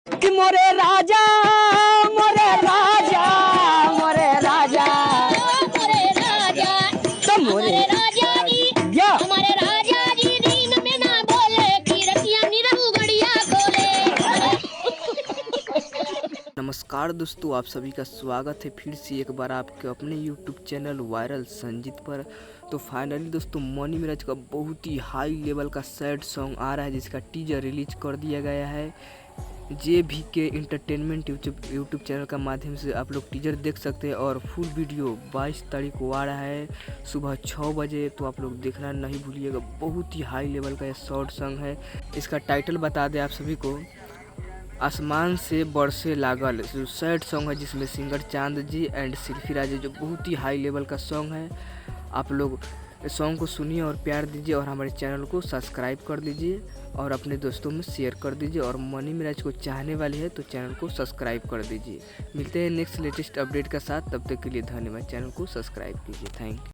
कि मोरे राजा मोरे राजा मोरे राजा हमारे राजा तो मोरे हमारे राजा जी या हमारे राजा जी दिन में ना बोले कि रतिया निरहु गड़िया खोले। नमस्कार दोस्तों, आप सभी का स्वागत है फिर से एक बार आपके अपने YouTube चैनल वायरल संजीत पर। तो फाइनली दोस्तों मनी मिराज का बहुत ही हाई लेवल का सैड सॉन्ग आ रहा है जिसका टीजर रिलीज कर दिया गया है। JB के इंटरटेनमेंट यूट्यूब चैनल का माध्यम से आप लोग टीजर देख सकते हैं और फुल वीडियो 22 तारीख को आ रहा है सुबह 6 बजे। तो आप लोग देखना नहीं भूलिएगा, बहुत ही हाई लेवल का ये शॉर्ट सॉन्ग है। इसका टाइटल बता दें आप सभी को, आसमान से बरसे लागल, जो सैड सॉन्ग है जिसमें सिंगर चांद जी एंड सिल्फी राजे, जो बहुत ही हाई लेवल का सॉन्ग है। आप लोग इस सॉन्ग को सुनिए और प्यार दीजिए और हमारे चैनल को सब्सक्राइब कर दीजिए और अपने दोस्तों में शेयर कर दीजिए। और मनी मिराज को चाहने वाले हैं तो चैनल को सब्सक्राइब कर दीजिए। मिलते हैं नेक्स्ट लेटेस्ट अपडेट के साथ, तब तक के लिए धन्यवाद। चैनल को सब्सक्राइब कीजिए। Thank you.